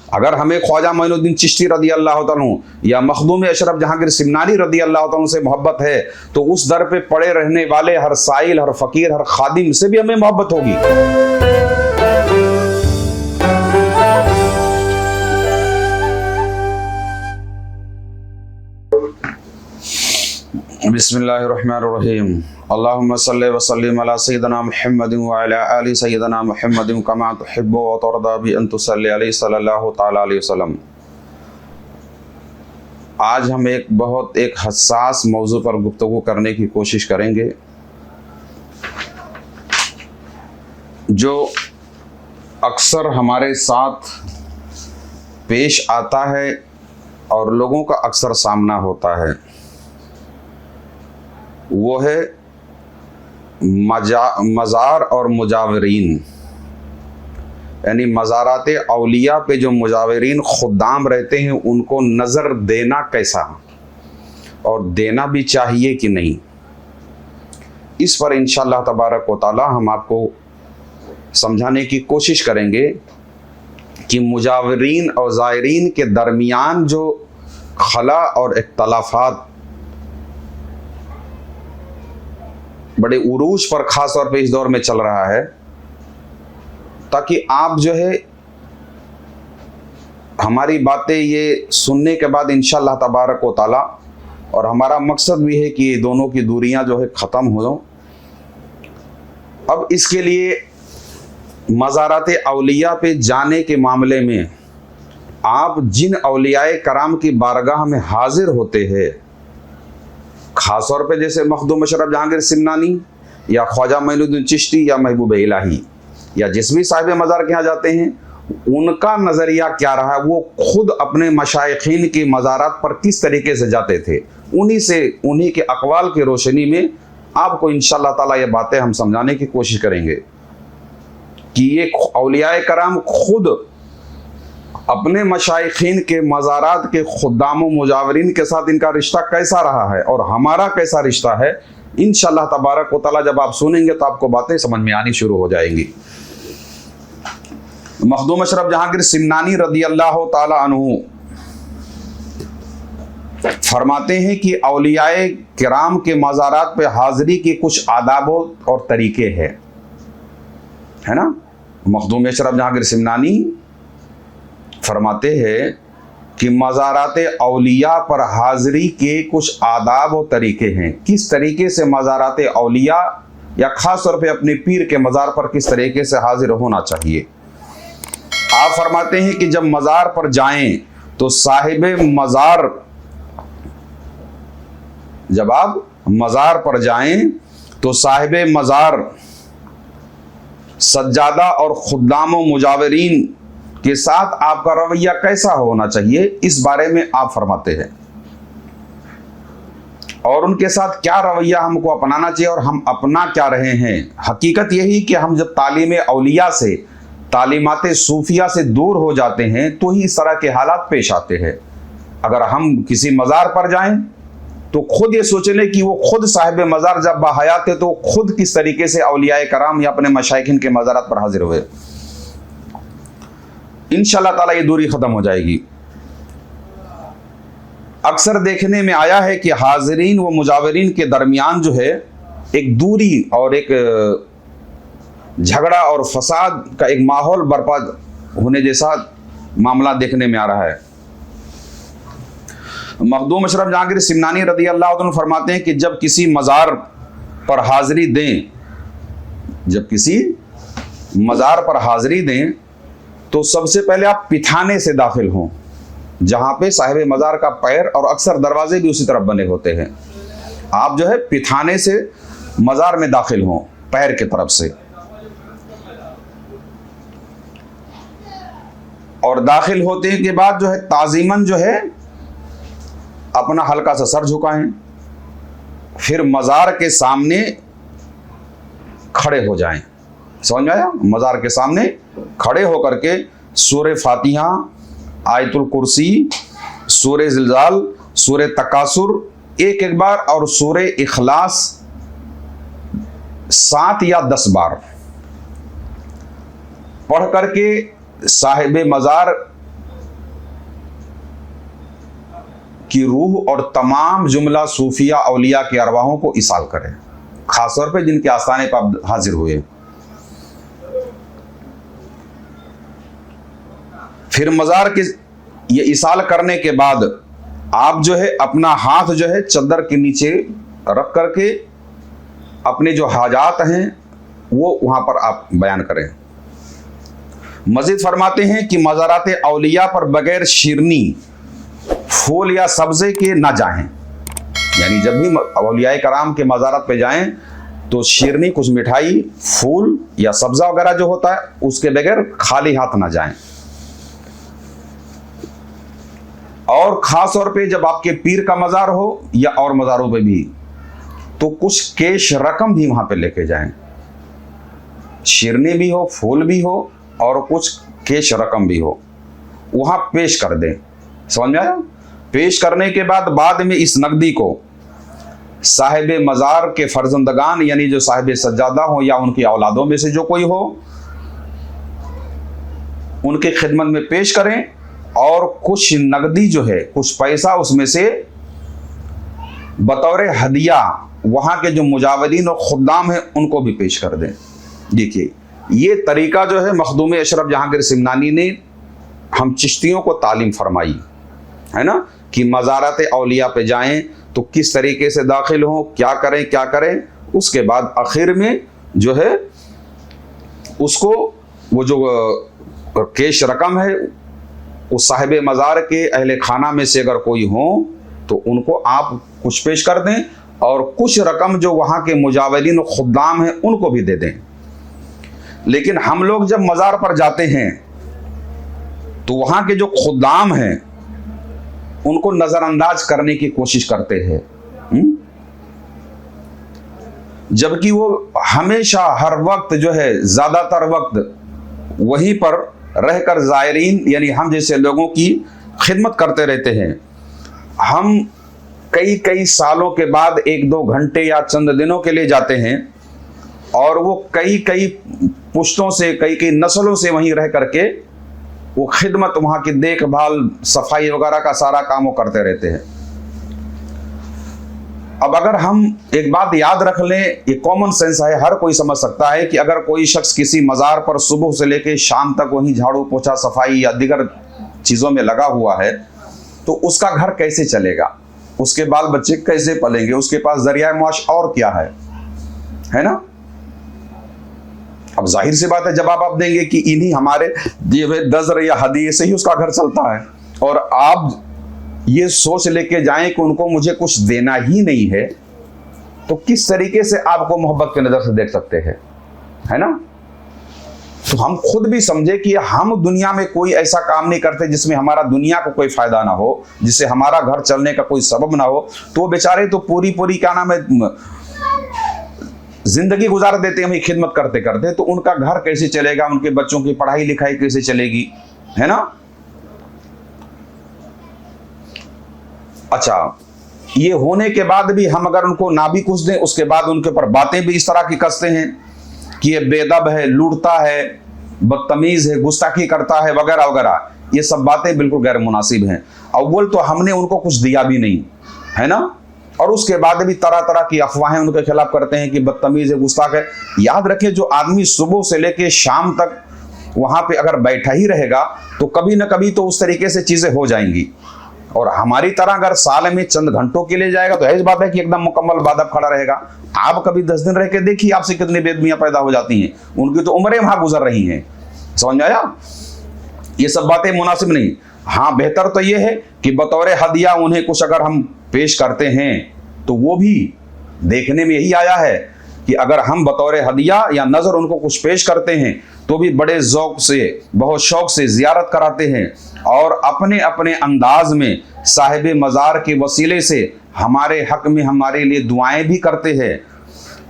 اگر ہمیں خواجہ معین الدین چشتی رضی اللہ تعالیٰ یا مخدوم اشرف جہانگیر سمنانی رضی اللہ تعالیٰ سے محبت ہے تو اس در پہ پڑے رہنے والے ہر سائل، ہر فقیر، ہر خادم سے بھی ہمیں محبت ہوگی۔ بسم اللہ الرحمن الرحیم۔ اللہم صلی وسلم علی سیدنا محمد وعلی آل سیدنا محمد کما تحب و ترضی بان تصلی علیہ صلی اللہ تعالی علیہ وسلم۔ آج ہم ایک بہت حساس موضوع پر گفتگو کرنے کی کوشش کریں گے، جو اکثر ہمارے ساتھ پیش آتا ہے اور لوگوں کا اکثر سامنا ہوتا ہے، وہ ہے مزار اور مجاورین، یعنی مزارات اولیاء پہ جو مجاورین خدام رہتے ہیں ان کو نظر دینا کیسا، اور دینا بھی چاہیے کہ نہیں۔ اس پر انشاءاللہ تبارک و تعالی ہم آپ کو سمجھانے کی کوشش کریں گے کہ مجاورین اور زائرین کے درمیان جو خلا اور اختلافات بڑے عروج پر خاص طور پہ اس دور میں چل رہا ہے، تاکہ آپ جو ہے ہماری باتیں یہ سننے کے بعد انشاءاللہ تبارک و تعالی، اور ہمارا مقصد بھی ہے کہ یہ دونوں کی دوریاں جو ہے ختم ہو جائیں۔ اب اس کے لیے مزارات اولیاء پہ جانے کے معاملے میں آپ جن اولیاء کرام کی بارگاہ میں حاضر ہوتے ہیں، خاص طور پہ جیسے مخدوم اشرف جہانگیر سمنانی یا خواجہ معین الدین چشتی یا محبوب الہی یا جس بھی صاحب مزار کے یہاں جاتے ہیں، ان کا نظریہ کیا رہا ہے، وہ خود اپنے مشائخین کی مزارات پر کس طریقے سے جاتے تھے، انہی کے اقوال کی روشنی میں آپ کو انشاءاللہ تعالی یہ باتیں ہم سمجھانے کی کوشش کریں گے کہ یہ اولیاء کرام خود اپنے مشائخین کے مزارات کے خدام و مجاورین کے ساتھ ان کا رشتہ کیسا رہا ہے اور ہمارا کیسا رشتہ ہے۔ انشاءاللہ تبارک و تعالی جب آپ سنیں گے تو آپ کو باتیں سمجھ میں آنی شروع ہو جائیں گی۔ مخدوم اشرف جہانگیر سمنانی رضی اللہ تعالی عنہ فرماتے ہیں کہ اولیاء کرام کے مزارات پہ حاضری کے کچھ آداب اور طریقے ہیں، ہے نا۔ مخدوم اشرف جہانگیر سمنانی فرماتے ہیں کہ مزارات اولیاء پر حاضری کے کچھ آداب و طریقے ہیں، کس طریقے سے مزارات اولیاء یا خاص طور پہ اپنے پیر کے مزار پر کس طریقے سے حاضر ہونا چاہیے۔ آپ فرماتے ہیں کہ جب مزار پر جائیں تو صاحب مزار، جب آپ مزار پر جائیں تو صاحب مزار سجادہ اور خدام و مجاورین کے ساتھ آپ کا رویہ کیسا ہونا چاہیے، اس بارے میں آپ فرماتے ہیں، اور ان کے ساتھ کیا رویہ ہم کو اپنانا چاہیے اور ہم اپنا کیا رہے ہیں۔ حقیقت یہی کہ ہم جب تعلیم اولیاء سے، تعلیمات صوفیہ سے دور ہو جاتے ہیں تو ہی اس طرح کے حالات پیش آتے ہیں۔ اگر ہم کسی مزار پر جائیں تو خود یہ سوچ لیں کہ وہ خود صاحب مزار جب باحیات تھے تو خود کس طریقے سے اولیاء کرام یا اپنے مشائخین کے مزارات پر حاضر ہوئے۔ انشاءاللہ تعالی یہ دوری ختم ہو جائے گی۔ اکثر دیکھنے میں آیا ہے کہ حاضرین و مجاورین کے درمیان جو ہے ایک دوری اور ایک جھگڑا اور فساد کا ایک ماحول برپا ہونے جیسا معاملہ دیکھنے میں آ رہا ہے۔ مخدوم اشرف جہانگیر سمنانی رضی اللہ عنہ فرماتے ہیں کہ جب کسی مزار پر حاضری دیں، جب کسی مزار پر حاضری دیں تو سب سے پہلے آپ پٹھانے سے داخل ہوں، جہاں پہ صاحب مزار کا پیر، اور اکثر دروازے بھی اسی طرف بنے ہوتے ہیں، آپ جو ہے پٹھانے سے مزار میں داخل ہوں، پیر کی طرف سے، اور داخل ہوتے کے بعد جو ہے تعظیماً جو ہے اپنا ہلکا سا سر جھکائیں، پھر مزار کے سامنے کھڑے ہو جائیں۔ سمجھ میں آیا؟ مزار کے سامنے کھڑے ہو کر کے سورہ فاتحہ، آیت الکرسی، سورہ زلزال، سورہ تکاثر ایک ایک بار اور سورہ اخلاص 7 یا 10 بار پڑھ کر کے صاحب مزار कि रूह और तमाम जुमला सूफिया औलिया के अरवाहों को इसाल करे, खास तौर पे जिनके आस्थाने पर आप हाजिर हुए। फिर मज़ार के ये इसाल करने के बाद आप जो है अपना हाथ जो है चद्दर के नीचे रख करके अपने जो हाजात हैं वो वहाँ पर आप बयान करें। मज़ीद फरमाते हैं कि मज़ारात औलिया पर बगैर शीरनी, फूल या सब्ज़े के ना जाएं। यानी जब भी औलिया कराम के मज़ारात पे जाएं तो शीरनी, कुछ मिठाई, फूल या सब्ज़ा वगैरह जो होता है उसके बगैर खाली हाथ ना जाएं। और ख़ास तौर पे जब आपके पीर का मज़ार हो या और मज़ारों पे भी, तो कुछ कैश रकम भी वहाँ पे लेके जाएं। शीरनी भी हो, फूल भी हो और कुछ कैश रकम भी हो, वहाँ पेश कर दें। समझ में आया? पेश करने के बाद में इस नकदी को साहिब मज़ार के फर्जंदगान, यानी जो साहिब सज्जादा हो या उनकी औलादों में से जो कोई हो, उनके खिदमत में पेश करें। और कुछ नकदी जो है, कुछ पैसा उसमें से बतौर हदिया वहाँ के जो मुजावरीन और खुद्दाम हैं उनको भी पेश कर दें। देखिए, ये तरीका जो है मखदूम अशरफ जहांगीर सिमनानी ने हम चिश्तियों को तालीम फरमाई है ना, कि मज़ारात औलिया पे जाएं तो किस तरीके से दाखिल हों, क्या करें। उसके बाद आखिर में जो है उसको वो जो कैश रकम है उस साहिब मज़ार के अहले खाना में से अगर कोई हो तो उनको आप कुछ पेश कर दें, और कुछ रकम जो वहाँ के मुजावरीन और खुद्दाम हैं उनको भी दे दें। लेकिन हम लोग जब मज़ार पर जाते हैं तो वहाँ के जो खुद्दाम हैं उनको नज़रअंदाज करने की कोशिश करते हैं, जबकि वो हमेशा हर वक्त जो है ज़्यादातर वक्त वहीं पर रहकर ज़ायरीन यानी हम जैसे लोगों की खिदमत करते रहते हैं। हम कई सालों के बाद 1-2 घंटे या चंद दिनों के लिए जाते हैं और वो कई पुश्तों से, कई नस्लों से वहीं रह करके वो खिदमत, वहाँ की देखभाल, सफाई वगैरह का सारा काम वो करते रहते हैं। अब अगर हम एक बात याद रख लें, ये कॉमन सेंस है, हर कोई समझ सकता है कि अगर कोई शख्स किसी मज़ार पर सुबह से लेकर शाम तक वहीं झाड़ू पोछा, सफाई या दीगर चीज़ों में लगा हुआ है तो उसका घर कैसे चलेगा, उसके बाल बच्चे कैसे पलेंगे, उसके पास जरिया मुआश और क्या है ना। अब जाहिर सी बात है, जवाब आप देंगे कि इन्हीं हमारे दिए हुए नज़र या हदीये से ही उसका घर चलता है, और आप ये सोच लेके जाएं कि उनको मुझे कुछ देना ही नहीं है, तो किस तरीके से आपको मोहब्बत की नज़र से देख सकते हैं, है ना। तो हम खुद भी समझे कि हम दुनिया में कोई ऐसा काम नहीं करते जिसमें हमारा दुनिया को कोई फायदा ना हो, जिससे हमारा घर चलने का कोई सबब ना हो। तो वो बेचारे तो पूरी क्या नाम है जिंदगी गुजार देते हैं हमें खिदमत करते करते, तो उनका घर कैसे चलेगा, उनके बच्चों की पढ़ाई लिखाई कैसे चलेगी, है ना। अच्छा, ये होने के बाद भी हम अगर उनको ना भी कुछ दें, उसके बाद उनके ऊपर बातें भी इस तरह की कसते हैं कि ये बेदब है, लूटता है, बदतमीज है, गुस्ताखी करता है वगैरह वगैरह, ये सब बातें बिल्कुल गैर मुनासिब हैं। अव्वल तो हमने उनको कुछ दिया भी नहीं, है ना, और उसके बाद भी तरह तरह की अफवाहें उनके खिलाफ करते हैं कि बदतमीज है, गुस्ताख है। याद रखें, जो आदमी सुबह से लेके शाम तक वहां पे अगर बैठा ही रहेगा तो कभी ना कभी तो उस तरीके से चीजें हो जाएंगी। और हमारी तरह अगर साल में चंद घंटों के लिए जाएगा तो है इस बात है कि एकदम मुकम्मल बादब खड़ा रहेगा। आप कभी 10 दिन रह के देखिए आपसे कितनी बेदबियां पैदा हो जाती हैं, उनकी तो उम्रें वहां गुजर रही हैं। समझ में आया? ये सब बातें मुनासिब नहीं। हाँ, बेहतर तो ये है कि बतौर हदिया उन्हें कुछ अगर हम पेश करते हैं तो वो भी देखने में यही आया है कि अगर हम बतौर हदिया या नज़र उनको कुछ पेश करते हैं तो भी बड़े ज़ौक़ से, बहुत शौक़ से ज़ियारत कराते हैं और अपने अपने अंदाज में साहिब मज़ार के वसीले से हमारे हक़ में हमारे लिए दुआएं भी करते हैं।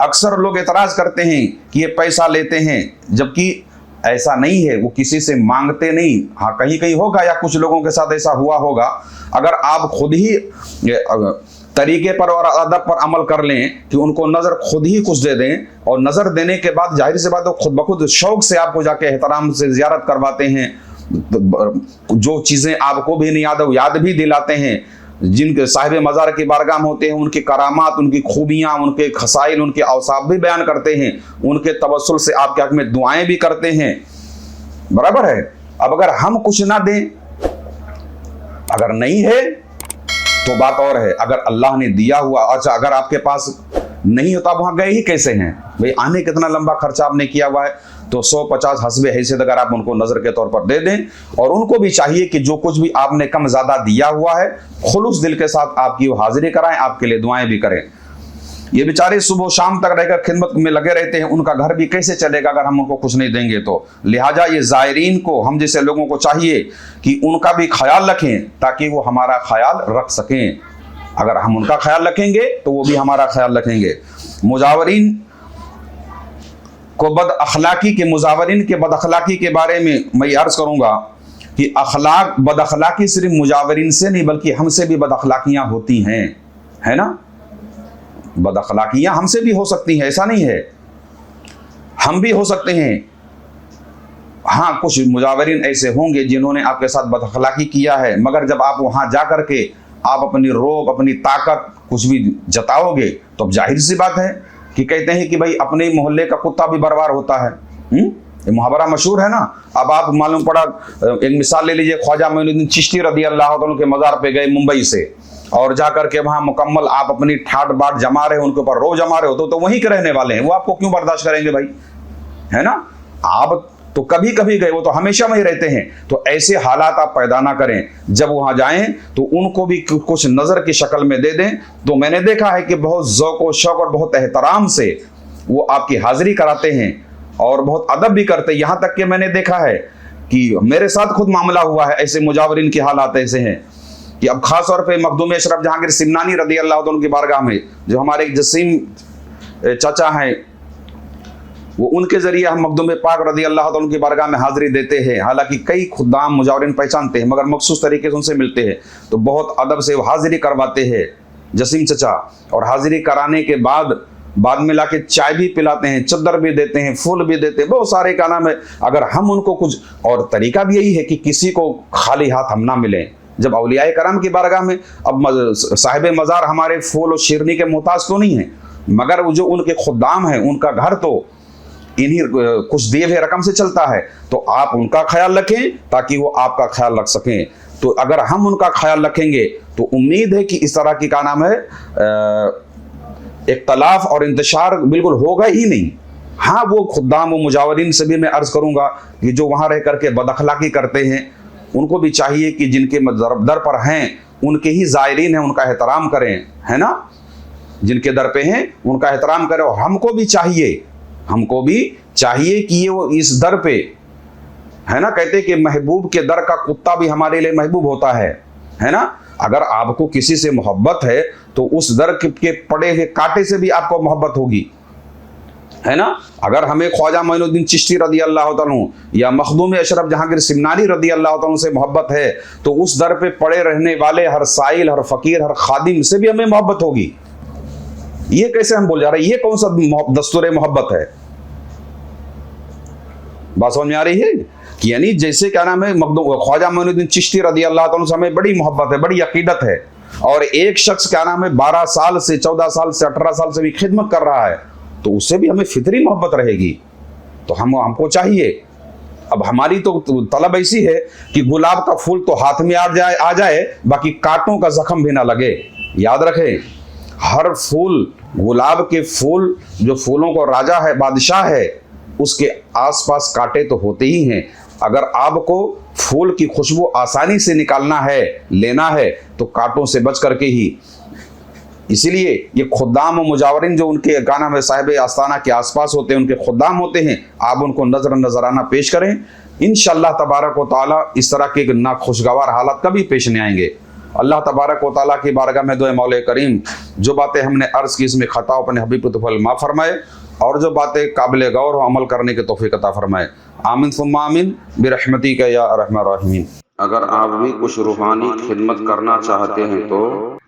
अक्सर लोग एतराज़ करते हैं कि ये पैसा लेते हैं, जबकि ऐसा नहीं है, वो किसी से मांगते नहीं। हाँ, कहीं कहीं होगा या कुछ लोगों के साथ ऐसा हुआ होगा। अगर आप खुद ही तरीके पर और अदब पर अमल कर लें कि उनको नज़र खुद ही कुछ दे दें, और नज़र देने के बाद जाहिर सी बात है खुद ब खुद शौक़ से आपको जाके एहतराम से ज़ियारत करवाते हैं, जो चीज़ें आपको भी नहीं याद है वो याद भी दिलाते हैं, जिन के साहिब मज़ार की बारगाह में होते हैं, उनकी करामात, उनकी खूबियाँ, उनके खसाइल, उनके औसाफ भी बयान करते हैं, उनके तवस्सुल से आपके हक़ में दुआएं भी करते हैं, बराबर है। अब अगर हम कुछ ना दें, अगर नहीं है तो बात और है, अगर अल्लाह ने दिया हुआ, अच्छा अगर आपके पास नहीं होता, वहाँ गए ही कैसे हैं भाई? आने कितना लंबा खर्चा आपने किया हुआ है, तो 150 हस्बे हैसियत अगर आप उनको नजर के तौर पर दे दें, और उनको भी चाहिए कि जो कुछ भी आपने कम ज्यादा दिया हुआ है, खुलूस दिल के साथ आपकी वो हाजिरी कराएं, आपके लिए दुआएं भी करें। ये बेचारे सुबह शाम तक रहकर खिदमत में लगे रहते हैं, उनका घर भी कैसे चलेगा अगर हम उनको कुछ नहीं देंगे तो। लिहाजा ये ज़ायरीन को, हम जैसे लोगों को चाहिए कि उनका भी ख्याल रखें, ताकि वो हमारा ख्याल रख सकें। अगर हम उनका ख्याल रखेंगे तो वो भी हमारा ख्याल रखेंगे। मुजावरीन को मुजावरीन के बद अखलाकी के बारे में मैं अर्ज करूंगा कि बद अखलाकी सिर्फ मुजावरीन से नहीं, बल्कि हमसे भी बद अखलाकियां होती हैं, है ना। बद अखलाकियां हमसे भी हो सकती हैं, ऐसा नहीं है, हम भी हो सकते हैं। हाँ, कुछ मुजावरीन ऐसे होंगे जिन्होंने आपके साथ बद अखलाकी किया है, मगर जब आप वहां जा करके आप अपनी रोब, अपनी ताकत कुछ भी जताओगे तो अब जाहिर सी बात है कि कहते हैं कि भाई अपने मोहल्ले का कुत्ता भी बर्बार होता है। ये मुहावरा मशहूर है ना। अब आप मालूम पड़ा, एक मिसाल ले लीजिए, ख्वाजा मोइनुद्दीन चिश्ती रदी अल्लाह तआला के मज़ार पे गए मुंबई से, और जाकर के वहां मुकम्मल आप अपनी ठाट बाट जमा रहे हो, उनके ऊपर रो जमा रहे हो, तो वहीं के रहने वाले हैं, वो आपको क्यों बर्दाश्त करेंगे भाई, है ना। आप तो कभी कभी गए, वो तो हमेशा वहीं रहते हैं। तो ऐसे हालात आप पैदा ना करें, जब वहां जाएं तो उनको भी कुछ नजर की शक्ल में दे दें। तो मैंने देखा है कि बहुत ज़ौक़ और शौक़ और बहुत एहतराम से वो आपकी हाजिरी कराते हैं और बहुत अदब भी करते हैं। यहाँ तक कि मैंने देखा है कि मेरे साथ खुद मामला हुआ है, ऐसे मुजावरीन के हालात ऐसे हैं कि अब खास तौर पे मखदूम अशरफ जहांगीर सिमनानी रदी अल्लाह तआला की बारगाह में, जो हमारे एक जसीम चाचा हैं, वो उनके जरिए हम मखदूम पाक रदी अल्लाह तआला की बारगाह में हाजिरी देते हैं। हालांकि कई खुदाम मुजावरीन पहचानते हैं, मगर मखसूस तरीके से उनसे मिलते हैं, तो बहुत अदब से वो हाजिरी करवाते हैं जसीम चचा। और हाजिरी कराने के बाद में लाके चाय भी पिलाते हैं, चद्दर भी देते हैं, फूल भी देते हैं, बहुत सारे का नाम है। अगर हम उनको कुछ, और तरीका भी यही है कि किसी को खाली हाथ हम ना मिलें। जब औलियाए करम की बारगाह में, अब साहिब मज़ार हमारे फूल और शिरनी के मोहताज तो नहीं है, मगर वो जो उनके खुदाम हैं, उनका घर तो इन्हीं कुछ दिए हुए रकम से चलता है। तो आप उनका ख्याल रखें ताकि वो आपका ख्याल रख सकें। तो अगर हम उनका ख्याल रखेंगे तो उम्मीद है कि इस तरह की का नाम है इख्तलाफ और इंतशार बिल्कुल होगा ही नहीं। हाँ, वो खुदाम, वो मुजावरीन से भी मैं अर्ज करूंगा कि जो वहां रह करके बदअखलाकी करते हैं, उनको भी चाहिए कि जिनके दर पर हैं, उनके ही ज़ायरीन हैं, उनका एहतराम करें, है ना। जिनके दर पे हैं उनका एहतराम करें। और हमको भी चाहिए कि ये वो इस दर पे, है ना, कहते कि महबूब के दर का कुत्ता भी हमारे लिए महबूब होता है ना। अगर आपको किसी से मोहब्बत है तो उस दर के पड़े हुए कांटे से भी आपको मोहब्बत होगी, है ना। अगर हमें ख्वाजा मोइनुद्दीन चिश्ती रदी अल्लाह तआला या मखदूम अशरफ जहांगीर सिमनानी रदी अल्लाह तआला से मोहब्बत है, तो उस दर पे पड़े रहने वाले हर साइल, हर फकीर, हर खादिम से भी हमें मोहब्बत होगी। ये कैसे हम बोल जा रहे हैं? ये कौन सा दस्तूर मोहब्बत है? बात समझ में आ रही है कि यानी जैसे क्या नाम है, ख्वाजा मोइनुद्दीन चिश्ती रदी अल्लाह तआला से हमें बड़ी मोहब्बत है, बड़ी अकीदत है, और एक शख्स क्या नाम है 12 साल से 14 साल से 18 साल से भी खिदमत कर रहा है, तो उससे भी हमें फितरी मोहब्बत रहेगी। तो हमको चाहिए। अब हमारी तो तलब ऐसी है कि गुलाब का फूल तो हाथ में आ जाए, बाकी कांटों का जख्म भी ना लगे। याद रखें, हर फूल, गुलाब के फूल जो फूलों को राजा है, बादशाह है, उसके आसपास कांटे तो होते ही हैं। अगर आपको फूल की खुशबू आसानी से निकालना है, लेना है, तो कांटों से बच करके ही। इसीलिए ये खुदाम और मुजावरीन जो उनके गाना में साहिब आस्ताना के आसपास होते हैं, उनके खुदाम होते हैं, आप उनको नजराना पेश करें। इंशाअल्लाह तबारक व तआला इस तरह के नाखुशगवार हालात कभी पेश नहीं आएंगे। अल्लाह तबारक व तआला की बारगाह में दुआ मौला करीम, जो बातें हमने अर्ज की इसमें खता अपने हबीब को तौफीक माफ़ फरमाए, और जो बातें काबिल गौर हो अमल करने के तौफीक अता फरमाए। आमीन सुम्मा आमीन बिरहमतिका या अरहमर राहिमीन। अगर आप भी कुछ रूहानी खिदमत करना चाहते हैं तो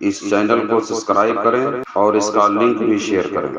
इस चैनल को सब्सक्राइब करें और इसका लिंक भी शेयर करें।